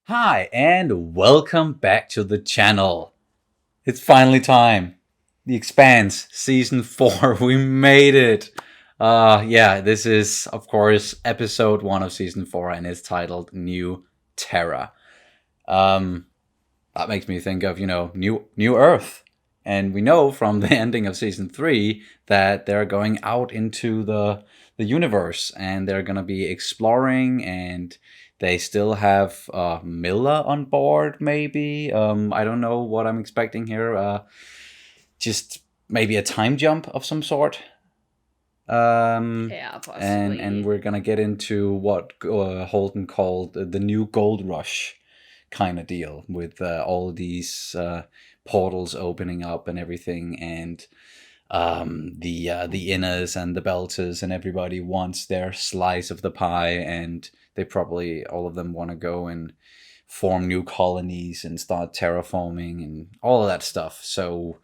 Hi, and welcome back to the channel. It's finally time. The Expanse, Season 4. We made it. This is, of course, episode 1 of Season 4, and it's titled New Terra. That makes me think of, New Earth. And we know from the ending of Season 3 that they're going out into the universe, and they're going to be exploring, and they still have Miller on board, maybe. I don't know what I'm expecting here. Just maybe a time jump of some sort. Yeah, possibly. And we're gonna get into what Holden called the new gold rush kind of deal, with all these portals opening up and everything, and the inners and the belters and everybody wants their slice of the pie, and they probably all of them want to go and form new colonies and start terraforming and all of that stuff. So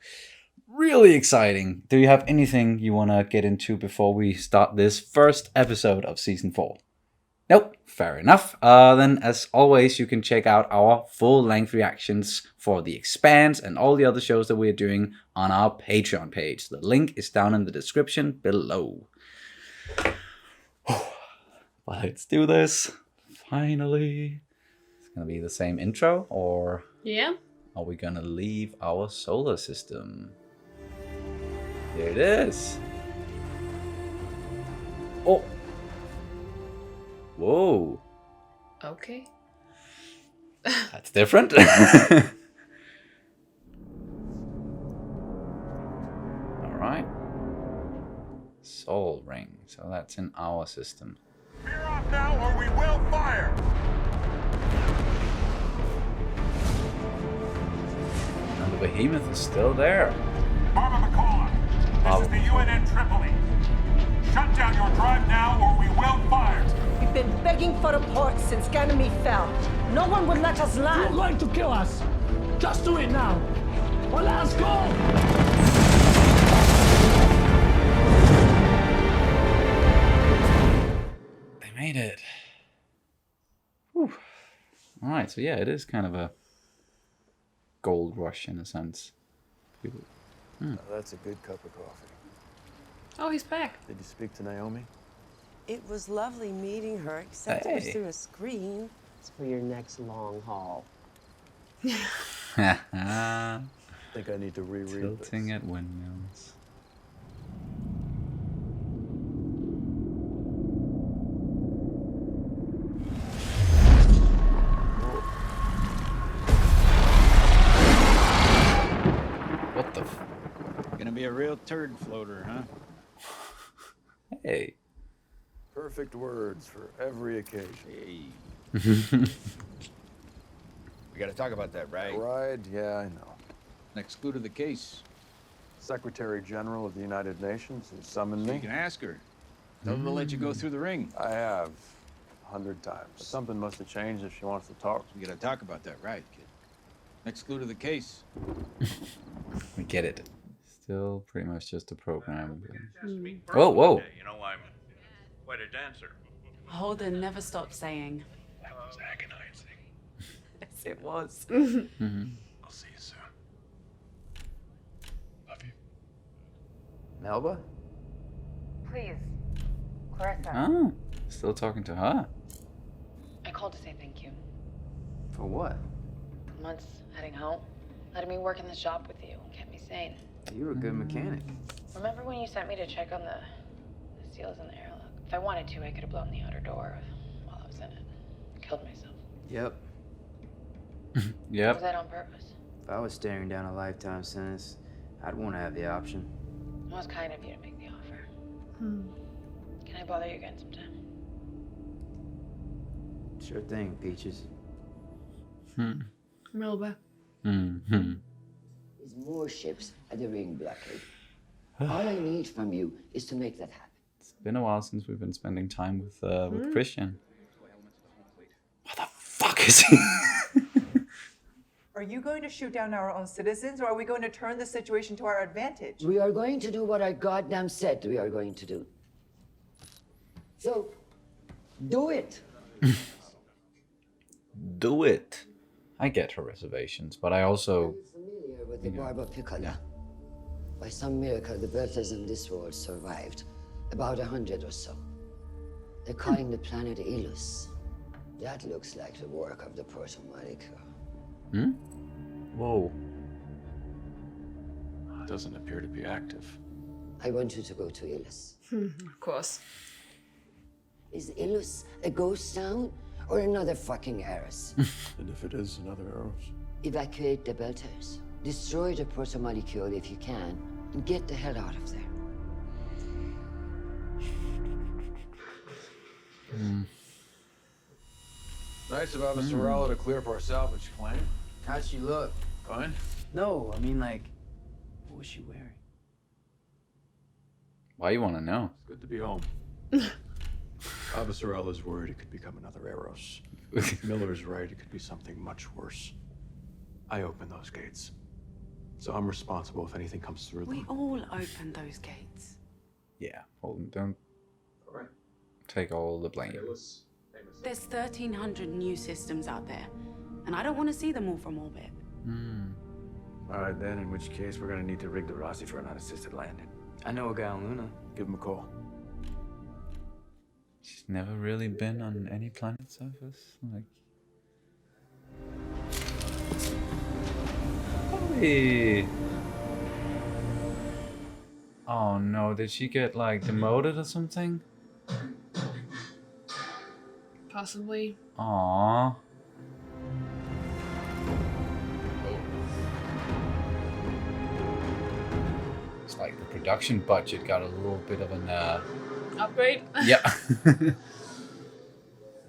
really exciting. Do you have anything you want to get into before we start this first episode of Season 4? Nope, fair enough. Then, as always, you can check out our full-length reactions for The Expanse and all the other shows that we're doing on our Patreon page. The link is down in the description below. Let's do this. Finally. It's gonna be the same intro, or Yeah. are we gonna leave our solar system? There it is. Oh. Whoa. Okay. That's different. Alright. Soul ring. So that's in our system. Veer off now or we will fire! And the behemoth is still there. Barbara McCall, this is the UNN Tripoli. Shut down your drive now or we will fire! We've been begging for a port since Ganymede fell. No one would let us You're land. going to kill us! Just do it now! Or let us go! They made it. Whew. Alright, so yeah, it is kind of a gold rush in a sense. People... Now that's a good cup of coffee. Oh, he's back. Did you speak to Naomi? It was lovely meeting her, except it was Hey. through a screen. It's for your next long haul. I think I need to reread Tilting this. at windmills. What the Gonna be a real turd floater, huh? Hey. Perfect words for every occasion. Hey. We gotta talk about that, right? Right? Yeah, I know. Next clue to the case. Secretary General of the United Nations has summoned You me. can ask her. Tell her to let you go through the ring. I have 100 times. But something must have changed if she wants to talk. We gotta talk about that, right, kid? Next clue to the case. We get it. Still pretty much just a program. Whoa, whoa. You know, I'm quite a dancer. Holden never stopped saying. That was agonizing. Yes, it was. I'll see you soon. Love you. Melba? Please, Clarissa. Oh, still talking to her. I called to say thank you. For what? For months heading home, letting me work in the shop with you, kept me sane. You were a good mechanic. Remember when you sent me to check on the seals in the airlock? If I wanted to, I could have blown the outer door while I was in it. Killed myself. Yep. Was Yep. that on purpose? If I was staring down a lifetime sentence, I'd want to have the option. It was kind of you to make the offer. Can I bother you again sometime? Sure thing, Peaches. Melba. Mm-hmm. There's more ships at the ring blockade. All I need from you is to make that happen. It's been a while since we've been spending time with Christian. What the fuck is he? Are you going to shoot down our own citizens, or are we going to turn the situation to our advantage? We are going to do what I goddamn said we are going to do. So, do it. do it. I get her reservations, but I also... Familiar with the Barba Piccola. By some miracle, the birthers in this world survived. About 100 or so. They're calling the planet Ilus. That looks like the work of the proto molecule. Hmm? Whoa. It doesn't appear to be active. I want you to go to Ilus. Of course. Is Ilus a ghost town or another fucking Eris? And if it is another Eros? Evacuate the Belters. Destroy the proto molecule if you can, and get the hell out of there. Nice of Officer Rallo to clear up our salvage claim. How'd she look? Fine. No, I mean, like, what was she wearing? Why you want to know? It's good to be home. Officer Rallo's worried it could become another Eros. Miller's right, it could be something much worse. I opened those gates. So I'm responsible if anything comes through them. We all opened those gates. Yeah, Holden, don't All right. take all the blame. There's 1,300 new systems out there, and I don't want to see them all from orbit. All right, then, in which case we're gonna need to rig the Rossi for an unassisted landing. I know a guy on Luna. Give him a call. She's never really been on any planet surface. Like... Hey. Oh no, did she get like demoted or something? Possibly. Aww. It's like the production budget got a little bit of an Upgrade? yeah.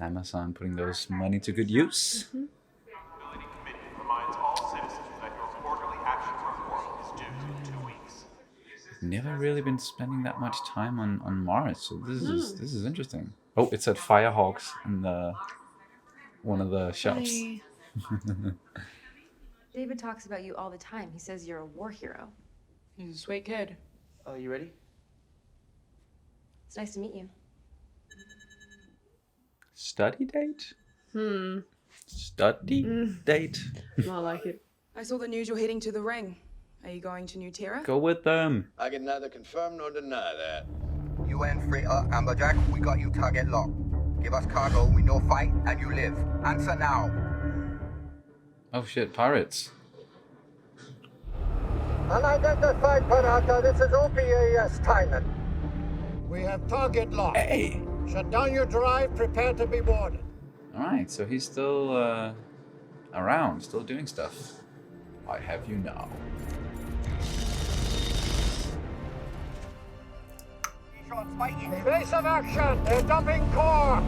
Amazon putting those money to good use. Committee reminds all citizens that your quarterly action report is due in 2 weeks. Never really been spending that much time on Mars, so this is interesting. Oh, it said Firehawks in the one of the shops. David talks about you all the time. He says you're a war hero. He's a sweet kid. Oh, you ready? It's nice to meet you. Study date? Study date? I like it. I saw the news you're heading to the ring. Are you going to New Terra? Go with them. I can neither confirm nor deny that. UN freighter Amberjack, we got you target locked. Give us cargo, we no fight, and you live. Answer now. Oh shit, pirates. Unidentified Parata, this is OPAS Thailand. We have target locked. Hey! Shut down your drive, prepare to be boarded. Alright, so he's still around, still doing stuff. I have you now. Evasive action! They're dumping core!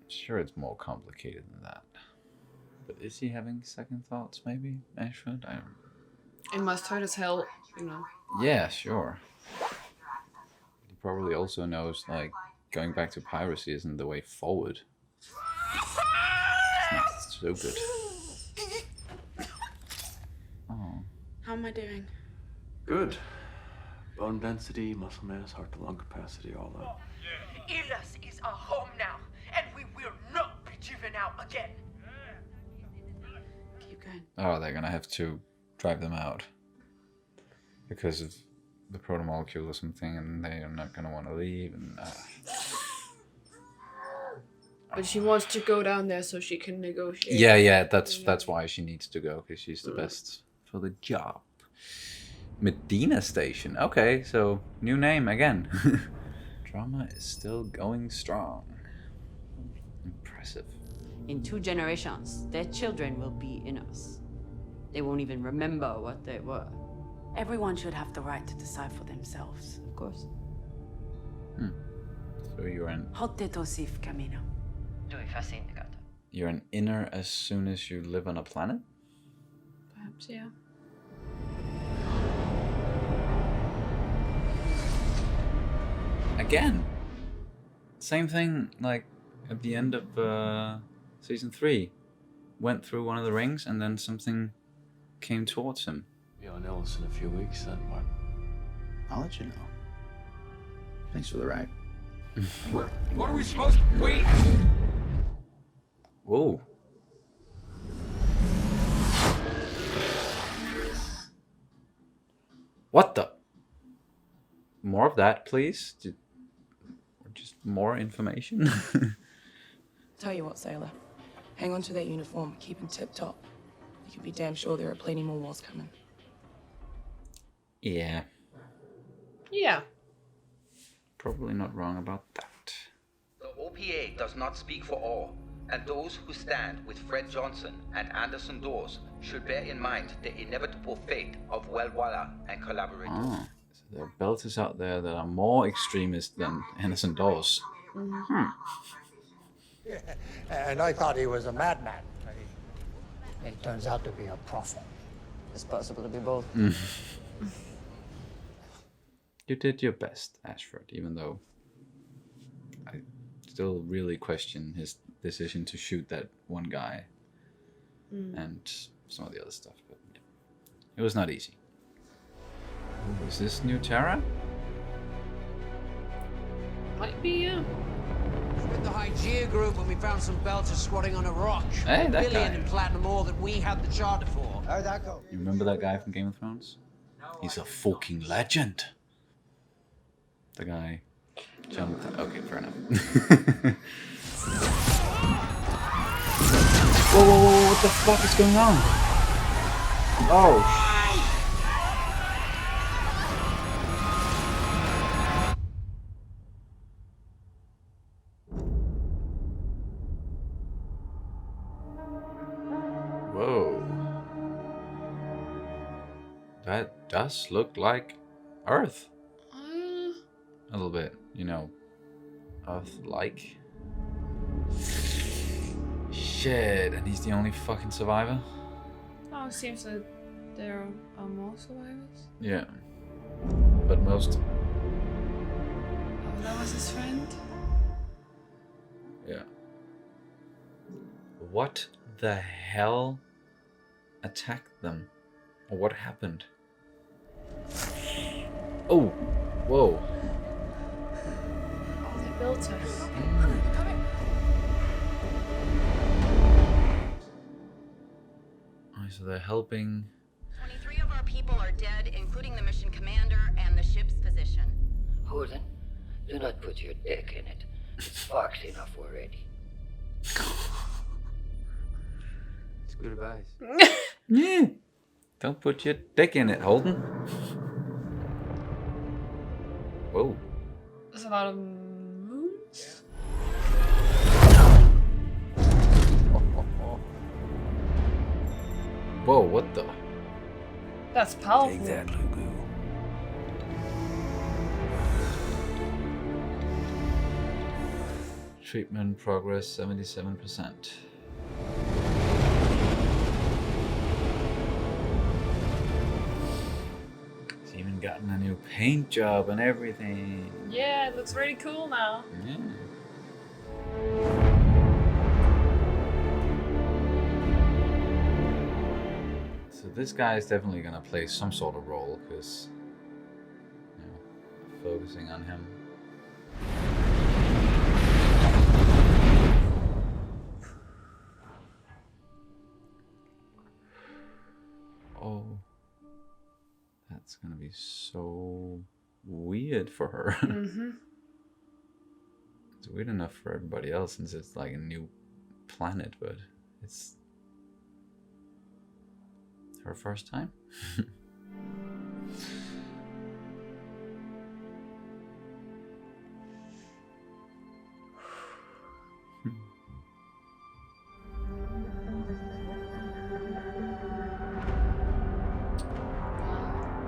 Sure, it's more complicated than that. But is he having second thoughts, maybe? Ashford? I don't... It must hurt as hell, you know. Yeah, sure. He probably also knows, like, going back to piracy isn't the way forward. It's not so good. Oh. How am I doing? Good. Bone density, muscle mass, heart to lung capacity, all that. Ilus is our home now, and we will not be driven out again. Keep going. Oh, they're gonna have to drive them out. Because of the protomolecule or something, and they are not gonna want to leave, and... But she wants to go down there so she can negotiate. Yeah, that's why she needs to go, because she's the best for the job. Medina Station. Okay, so new name again. Drama is still going strong. Impressive. In 2 generations, their children will be in us. They won't even remember what they were. Everyone should have the right to decide for themselves, of course. So you're an... Camino. You're an inner as soon as you live on a planet? Perhaps, yeah. Again. Same thing, like, at the end of season 3. Went through one of the rings and then something came towards him. Be on Ellis in a few weeks, then what? I'll let you know. Thanks for the ride. What are we supposed to... Wait! Whoa. What the? More of that, please? Just more information? Tell you what, sailor. Hang on to that uniform. Keep him tip-top. You can be damn sure there are plenty more wars coming. Yeah. Yeah. Probably not wrong about that. The OPA does not speak for all, and those who stand with Fred Johnson and Anderson Dawes should bear in mind the inevitable fate of Welwala and collaborators. Ah, so there are belters out there that are more extremist than Anderson Dawes. Yeah, and I thought he was a madman. He turns out to be a prophet. It's possible to be both. You did your best, Ashford, even though I still really question his decision to shoot that one guy and some of the other stuff. But yeah, it was not easy. Ooh, is this new Terra? Might be, yeah. With the Hygeia group when we found some belters squatting on a rock. Hey, that billion guy. in platinum ore that we had the charter for. How'd that go? You remember that guy from Game of Thrones? He's a fucking legend. The guy jumped. Okay, fair enough. Whoa, whoa, whoa, what the fuck is going on? Oh, whoa. That does look like Earth. A little bit, you know, Earth-like. Shit, and he's the only fucking survivor? Oh, it seems that there are more survivors. Yeah. But most... Oh, that was his friend? Yeah. What the hell attacked them? Or what happened? Oh! Whoa. Oh, they built us. Oh, so they're helping... 23 of our people are dead, including the mission commander and the ship's physician. Holden, do not put your dick in it. It's fucked enough already. It's good advice. Yeah. Don't put your dick in it, Holden. Whoa. There's a lot of moons. Whoa, what the? That's powerful. Take that, Lugu. Treatment progress 77%. He's even gotten a new paint job and everything. Yeah, it looks really cool now. Yeah. So this guy is definitely gonna play some sort of role, because you know, focusing on him. Oh, that's gonna be so weird for her. It's weird enough for everybody else since it's like a new planet, but it's her first time.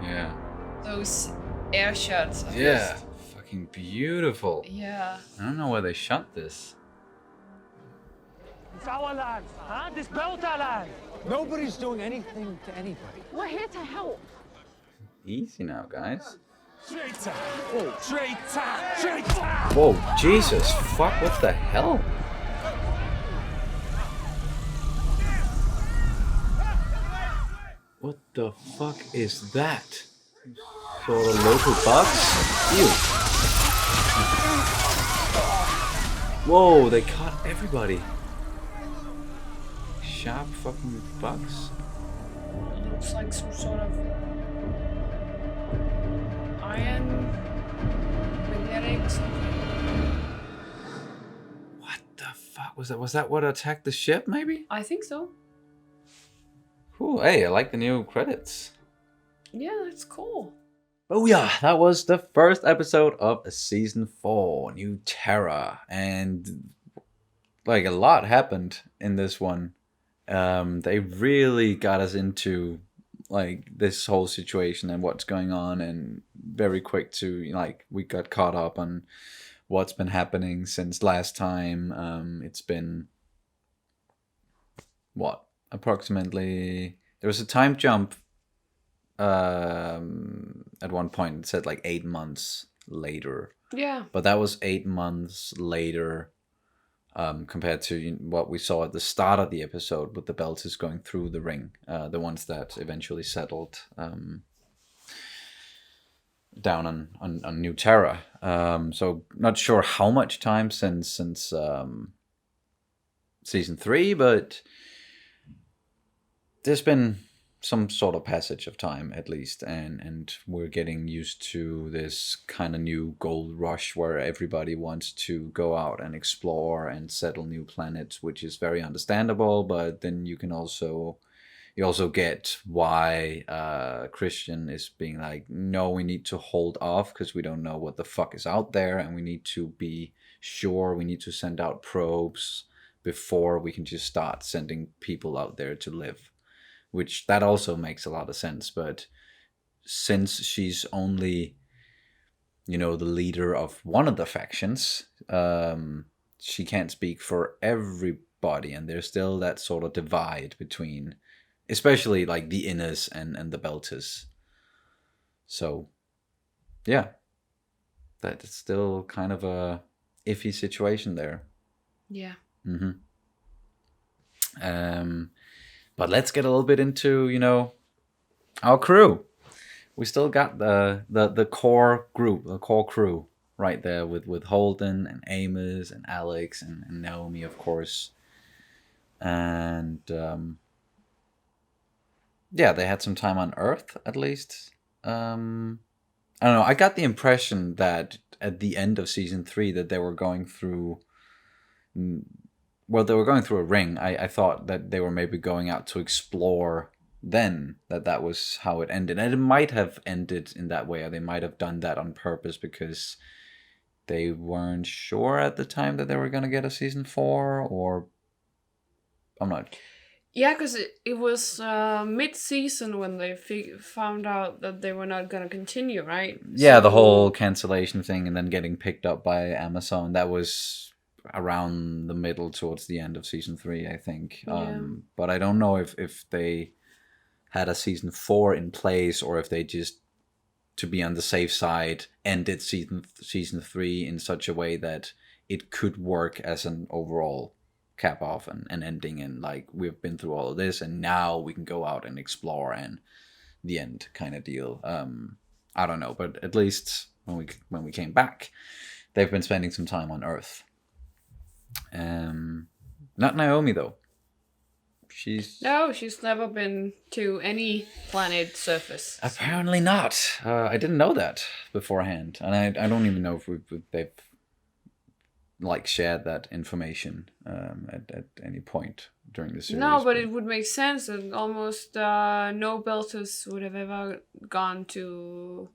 Yeah. Those air shots. Are Yeah. just- Fucking beautiful. Yeah. I don't know where they shot this. It's our land, huh? This built our land. Nobody's doing anything to anybody. We're here to help. Easy now, guys. Traitor! Oh, traitor! Traitor! Whoa, Jesus, fuck, what the hell? What the fuck is that? Sort of local bugs? Ew. Whoa, they caught everybody. Sharp fucking bugs. It looks like some sort of iron magnetic something. What the fuck was that? Was that what attacked the ship, maybe? I think so. Ooh, hey, I like the new credits. Yeah, that's cool. Oh yeah, that was the first episode of season 4, New Terra, and like a lot happened in this one. They really got us into like this whole situation and what's going on, and very quick to like we got caught up on what's been happening since last time. It's been what, approximately, there was a time jump at one point. It said like 8 months later. Yeah. But that was 8 months later compared to what we saw at the start of the episode with the Belters going through the ring, the ones that eventually settled down on New Terra. So not sure how much time since season 3, but there's been some sort of passage of time at least, and we're getting used to this kind of new gold rush where everybody wants to go out and explore and settle new planets, which is very understandable. But then you also get why Christian is being like, no, we need to hold off because we don't know what the fuck is out there, and we need to be sure, we need to send out probes before we can just start sending people out there to live. Which that also makes a lot of sense, but since she's only, the leader of one of the factions, she can't speak for everybody, and there's still that sort of divide between, especially like the Inners and the Belters. So, yeah, that's still kind of a iffy situation there. Yeah. But let's get a little bit into, our crew. We still got the core group, the core crew right there with Holden and Amos and Alex and Naomi, of course. And yeah, they had some time on Earth at least. I don't know. I got the impression that at the end of season 3 that they were going through... Well, they were going through a ring. I thought that they were maybe going out to explore then, that was how it ended. And it might have ended in that way, or they might have done that on purpose because they weren't sure at the time that they were going to get a season 4, or... I'm not... Yeah, because it was mid-season when they found out that they were not going to continue, right? Yeah, the whole cancellation thing and then getting picked up by Amazon, that was... around the middle towards the end of season 3, I think. Yeah. But I don't know if they had a season 4 in place, or if they just, to be on the safe side, ended season 3 in such a way that it could work as an overall cap off and ending, and like, we've been through all of this and now we can go out and explore and the end kind of deal. I don't know, but at least when we came back, they've been spending some time on Earth. Not Naomi though. She's never been to any planet surface. Apparently not. I didn't know that beforehand, and I don't even know if they've like shared that information at any point during the series. No, but it would make sense that almost no Belters would have ever gone to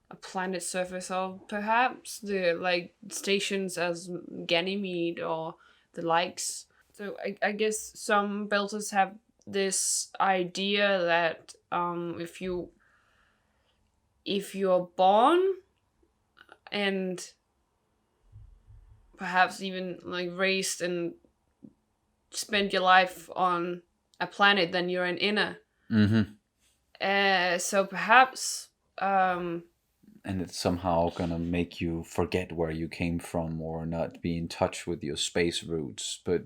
a planet surface, or perhaps the like stations as Ganymede or the likes. So I guess some Belters have this idea that if you're born and perhaps even like raised and spend your life on a planet, then you're an inner. So perhaps and it's somehow gonna make you forget where you came from or not be in touch with your space roots. But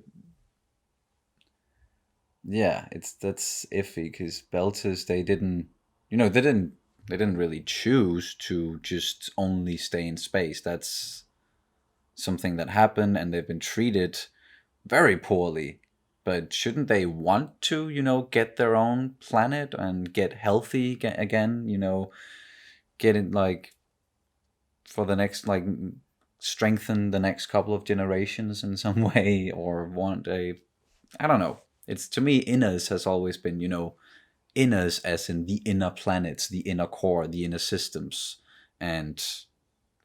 yeah, that's iffy because Belters they didn't, they didn't really choose to just only stay in space. That's something that happened, and they've been treated very poorly. But shouldn't they want to, get their own planet and get healthy again? Get it like for the next strengthen the next couple of generations in some way, or want a, I don't know. It's to me, Innes has always been, Innes as in the inner planets, the inner core, the inner systems, and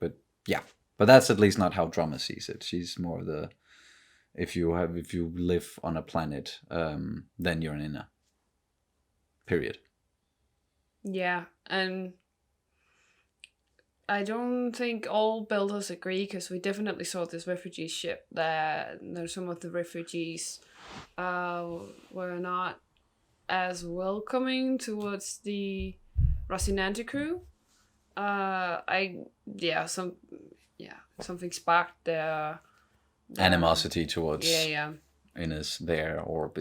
but yeah, but that's at least not how Drummer sees it. She's more the, if you live on a planet, then you're an inner. Period. Yeah, and I don't think all builders agree, because we definitely saw this refugee ship that some of the refugees were not as welcoming towards the Rocinante crew. Something sparked their Animosity towards Innes there, or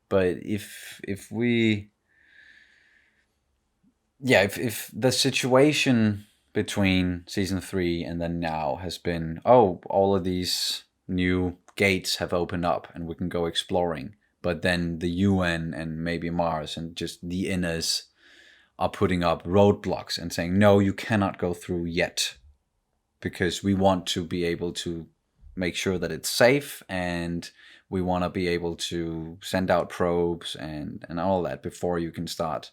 but if we, if the situation between season 3 and then now has been, all of these new gates have opened up and we can go exploring, but then the UN and maybe Mars and just the Innes are putting up roadblocks and saying, no, you cannot go through yet, because we want to be able to make sure that it's safe, and we want to be able to send out probes and all that before you can start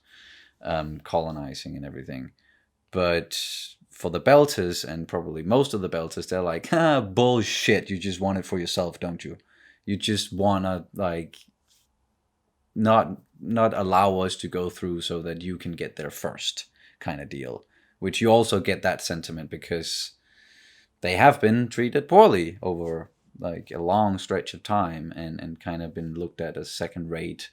colonizing and everything. But for the Belters, and probably most of the Belters, they're like, bullshit, you just want it for yourself, don't you? You just want to not allow us to go through so that you can get there first, kind of deal. Which you also get that sentiment because they have been treated poorly over a long stretch of time, and kind of been looked at as second-rate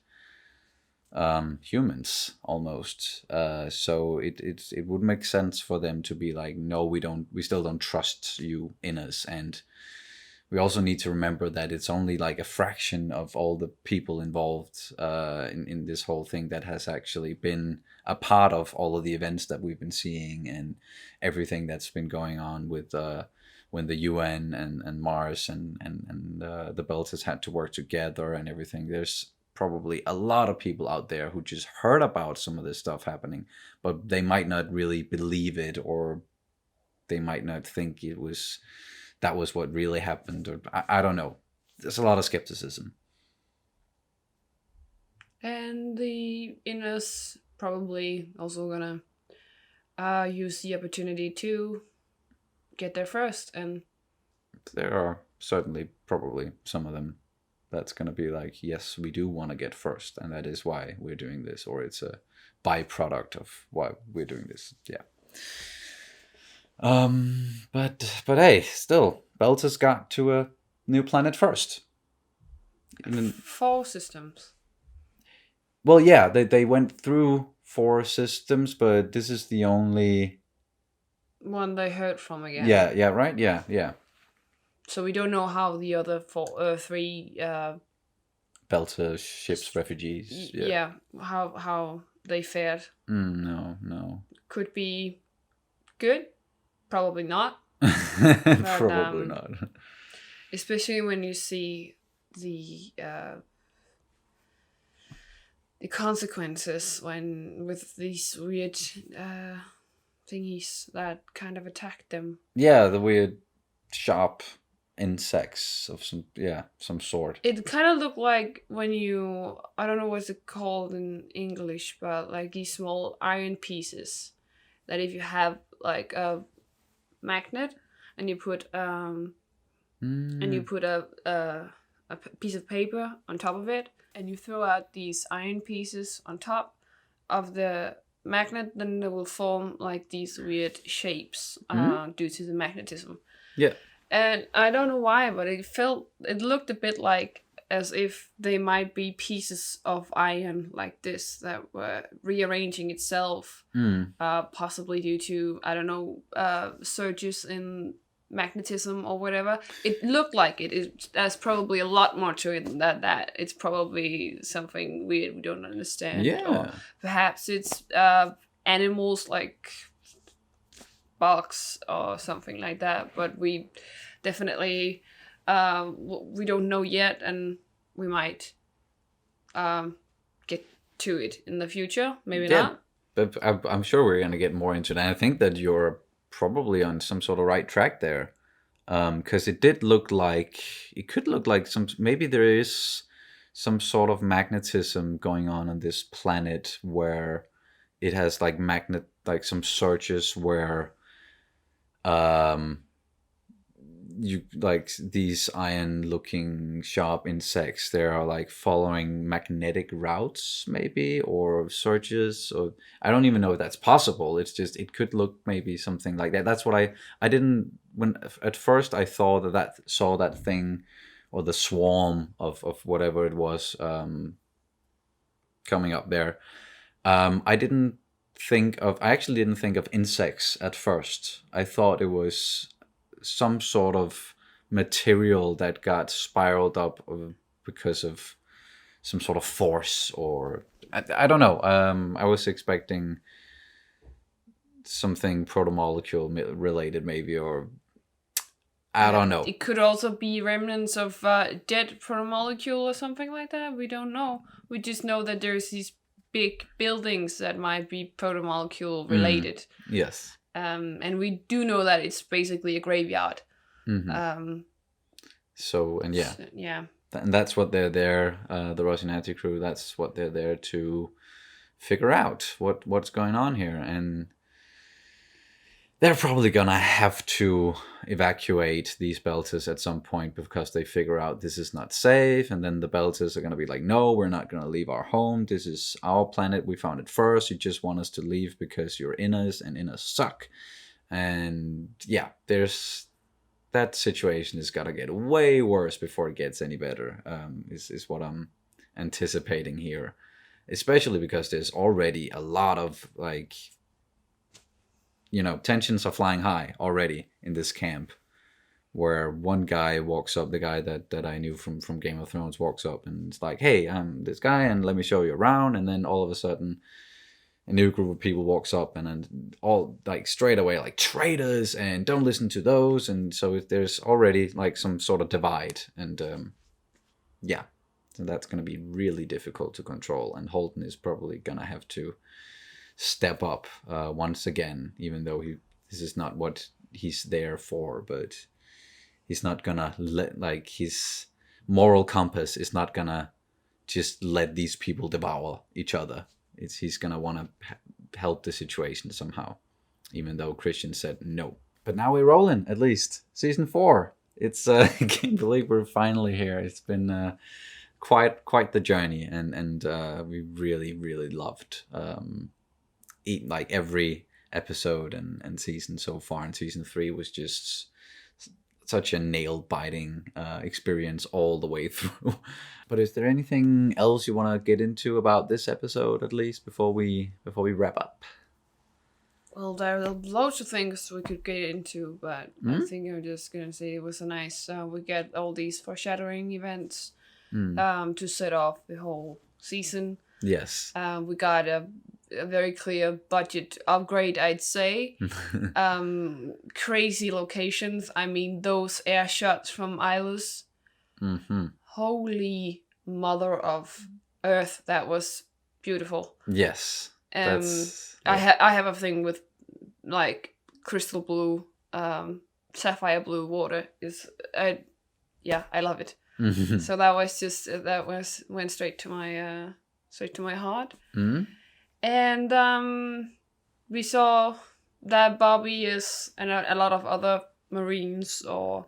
humans almost. So it would make sense for them to be like, no, we still don't trust you, Innes. And we also need to remember that it's only like a fraction of all the people involved in this whole thing that has actually been a part of all of the events that we've been seeing, and everything that's been going on with when the UN and Mars and the Belters had to work together and everything. There's probably a lot of people out there who just heard about some of this stuff happening, but they might not really believe it, or they might not think that was what really happened, or I don't know. There's a lot of skepticism. And the Innes probably also gonna use the opportunity to get there first, and there are certainly probably some of them that's going to be like, yes, we do want to get first, and that is why we're doing this, or it's a byproduct of why we're doing this. But hey, still, Belters got to a new planet first. 4 systems. Well, yeah, they went through 4 systems, but this is the only one they heard from again. Yeah, right? Yeah. So we don't know how the other 3 Belter ships, refugees. Yeah, how they fared. No. Could be good, probably not. Probably not. Especially when you see the consequences with these weird thingies that kind of attacked them. Yeah, the weird sharp insects of some sort. It kind of looked like when I don't know what's it called in English, but like these small iron pieces that if you have like a magnet and you put a piece of paper on top of it, and you throw out these iron pieces on top of the magnet, then they will form like these weird shapes due to the magnetism. Yeah. And I don't know why, but it looked a bit like as if they might be pieces of iron like this that were rearranging itself, possibly due to, I don't know, surges in magnetism or whatever. It looked like it. There's probably a lot more to it than that. It's probably something weird we don't understand. Yeah. Or perhaps it's animals like bugs or something like that. But we definitely we don't know yet, and we might get to it in the future. Maybe not. But I'm sure we're going to get more into that. I think that you're probably on some sort of right track there. Because it could look like maybe there is some sort of magnetism going on this planet where it has like some surges where you like these iron looking sharp insects, they are like following magnetic routes maybe, or surges, or I don't even know if that's possible. It's just, it could look maybe something like that. That's what I didn't, when at first I thought saw that thing, or the swarm of whatever it was coming up there. I actually didn't think of insects at first. I thought it was some sort of material that got spiraled up because of some sort of force, or I don't know. I was expecting something protomolecule related maybe, or I don't know. It could also be remnants of dead protomolecule or something like that. We don't know. We just know that there's these big buildings that might be protomolecule related. Yes. And we do know that it's basically a graveyard. Mm-hmm. Yeah. And that's what they're there. The Rocinante crew. That's what they're there to figure out. What's going on here, and they're probably gonna have to evacuate these Belters at some point because they figure out this is not safe, and then the Belters are gonna be like, no, we're not gonna leave our home. This is our planet. We found it first. You just want us to leave because you're inners, and inners suck. And yeah, that situation is gonna get way worse before it gets any better. Is what I'm anticipating here, especially because there's already a lot of like, tensions are flying high already in this camp, where one guy walks up, the guy that I knew from Game of Thrones walks up and it's like, hey, I'm this guy and let me show you around. And then all of a sudden a new group of people walks up and then all like straight away like traitors and don't listen to those. And so there's already like some sort of divide, and so that's going to be really difficult to control, and Holden is probably going to have to step up once again, even though this is not what he's there for. But he's not gonna his moral compass is not gonna just let these people devour each other. He's gonna want to help the situation somehow, even though Christian said no. But now we're rolling, at least season 4. It's I can't believe we're finally here. It's been quite the journey, and we really loved like every episode and season so far. And season 3 was just such a nail-biting experience all the way through. But is there anything else you want to get into about this episode, at least before we wrap up? Well, there are loads of things we could get into, but I think I'm just gonna say it was a nice. We get all these foreshadowing events to set off the whole season. Yes. We got a very clear budget upgrade, I'd say. Crazy locations. I mean, those air shots from Islas. Mm-hmm. Holy mother of Earth, that was beautiful. Yes. I have a thing with like crystal blue, sapphire blue water. I love it. Mm-hmm. So that was went straight to my heart. Mm-hmm. And we saw that Bobby is, and a lot of other Marines or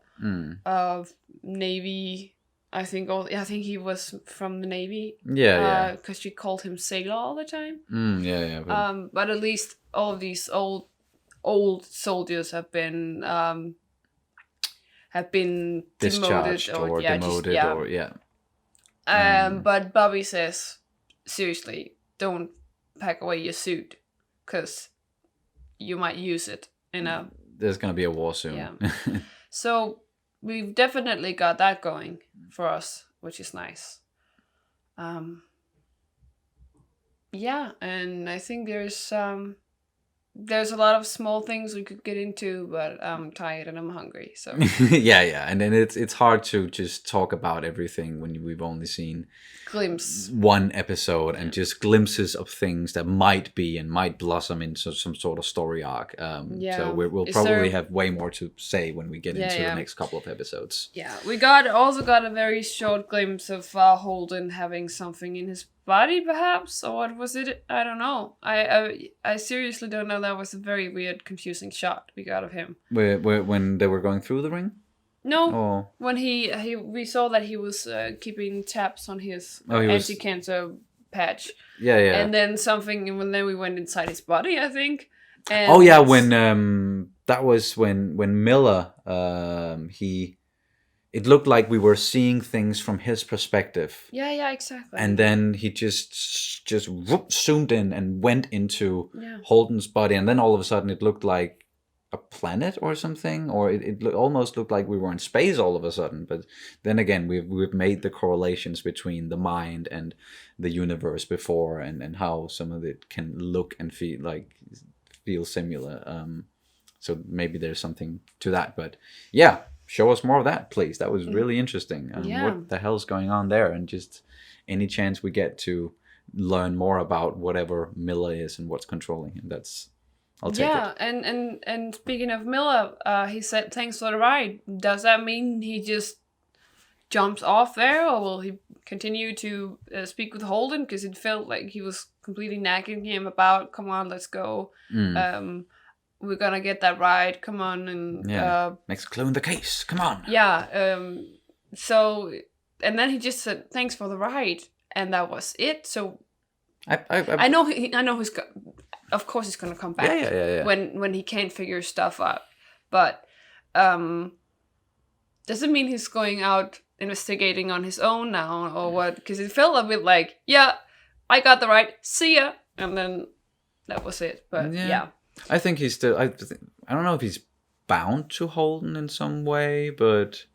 Navy. I think he was from the Navy. Yeah. Because she called him sailor all the time. Yeah. But at least all of these old soldiers have been discharged demoted. But Bobby says, seriously, don't pack away your suit, because you might use it in a There's gonna be a war soon. Yeah. So we've definitely got that going for us, which is nice. Yeah, and I think there's a lot of small things we could get into, but I'm tired and I'm hungry, so. yeah, and then it's hard to just talk about everything when we've only seen Glimpse one episode and just glimpses of things that might be and might blossom into some sort of story arc. So we'll probably have way more to say when we get into the next couple of episodes. Yeah, we also got a very short glimpse of Holden having something in his body, perhaps, or what was it? I don't know. I seriously don't know. That was a very weird, confusing shot we got of him. When they were going through the ring? No, when we saw that he was keeping tabs on his anti-cancer patch. Yeah. And then then we went inside his body, I think. And when that was when Miller it looked like we were seeing things from his perspective. Yeah, exactly. And then he just zoomed in and went into Holden's body, and then all of a sudden it looked like a planet or something, or it almost looked like we were in space all of a sudden. But then again, we've made the correlations between the mind and the universe before, and how some of it can look and feel similar. So maybe there's something to that. But yeah. Show us more of that, please. That was really interesting. What the hell's going on there? And just any chance we get to learn more about whatever Miller is and what's controlling him, I'll take it. Yeah, and speaking of Miller, he said thanks for the ride. Does that mean he just jumps off there, or will he continue to speak with Holden? Because it felt like he was completely nagging him about, come on, let's go. We're gonna get that right. Come on, and next clue in the case. Come on. Yeah. So, and then he just said, "Thanks for the ride," and that was it. So, I know he's of course he's gonna come back. Yeah. When he can't figure stuff out, but doesn't mean he's going out investigating on his own now or what? Because it felt a bit like, yeah, I got the right. See ya, and then that was it. But yeah. I think he's still. I don't know if he's bound to Holden in some way, but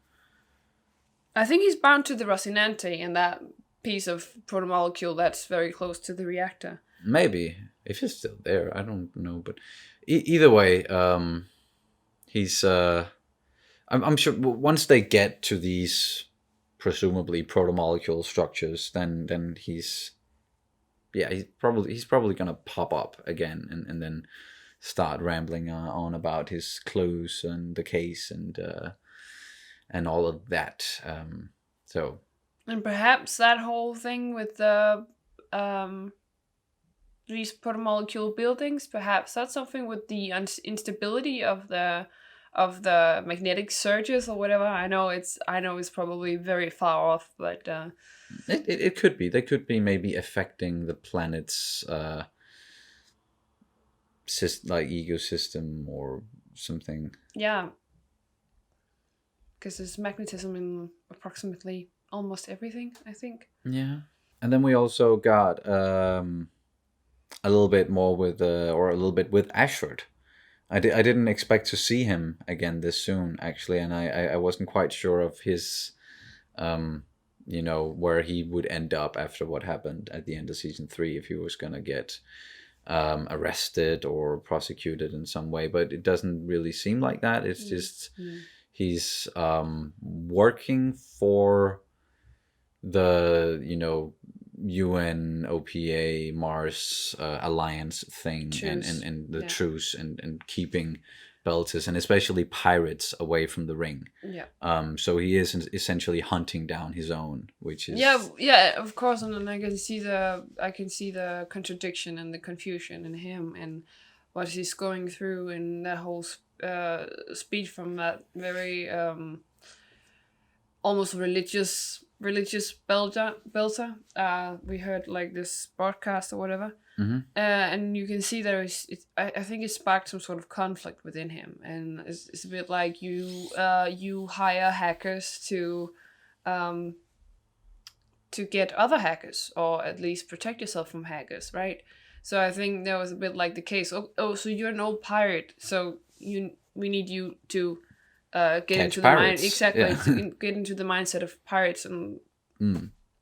I think he's bound to the Rocinante and that piece of protomolecule that's very close to the reactor. Maybe if he's still there, I don't know. But either way, he's. I'm sure once they get to these presumably protomolecule structures, then he's. Yeah, he's probably gonna pop up again and then start rambling on about his clues and the case and all of that. And perhaps that whole thing with the these protomolecule buildings, perhaps that's something with the instability of the magnetic surges or whatever. I know it's probably very far off, but it could be. They could be maybe affecting the planet's ecosystem or something. Yeah, because there's magnetism in approximately almost everything, I think. Yeah, and then we also got a little bit more with Ashford. I didn't expect to see him again this soon, actually, and I wasn't quite sure of his where he would end up after what happened at the end of season 3, if he was gonna get arrested or prosecuted in some way, but it doesn't really seem like that. It's just he's working for the UN OPA Mars alliance thing and the truce and keeping Belters and especially pirates away from the ring. Yeah. So he is essentially hunting down his own, which is yeah, of course, and then I can see the contradiction and the confusion in him and what he's going through and that whole speech from that very almost religious belter. We heard like this broadcast or whatever. And you can see there is, I think it sparked some sort of conflict within him, and it's a bit like you hire hackers to get other hackers, or at least protect yourself from hackers, right? So I think that was a bit like the case. Oh, so you're an old pirate, so we we need you to get Catch into the mind pirates. exactly Yeah. to get into the mindset of pirates and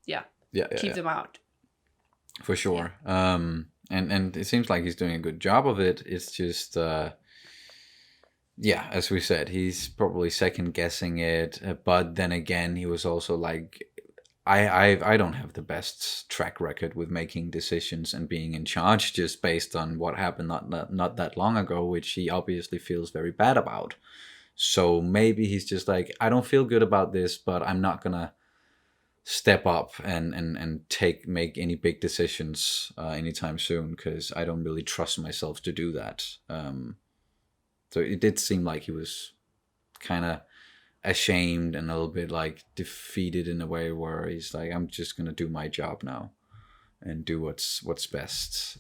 keep them out. For sure. And it seems like he's doing a good job of it. It's just as we said, he's probably second guessing it, but then again, he was also like, I don't have the best track record with making decisions and being in charge just based on what happened not that long ago, which he obviously feels very bad about. So maybe he's just like, I don't feel good about this, but I'm not gonna step up and make any big decisions anytime soon, because I don't really trust myself to do that. So it did seem like he was kind of ashamed and a little bit like defeated in a way where he's like, I'm just gonna do my job now and do what's best.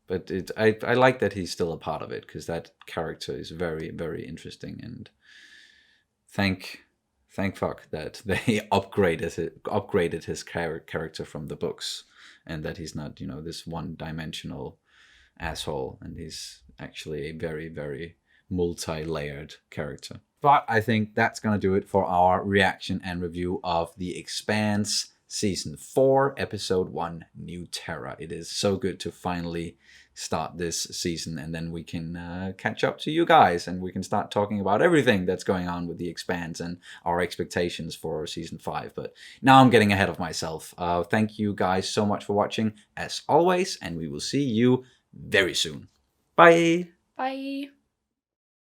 But I like that he's still a part of it, because that character is very, very interesting, and thank fuck that they upgraded his character from the books, and that he's not this one-dimensional asshole, and he's actually a very, very multi-layered character. But I think that's gonna do it for our reaction and review of The Expanse Season 4, Episode 1, New Terra. It is so good to finally start this season, and then we can catch up to you guys, and we can start talking about everything that's going on with The Expanse and our expectations for Season 5. But now I'm getting ahead of myself. Thank you guys so much for watching, as always, and we will see you very soon. Bye! Bye!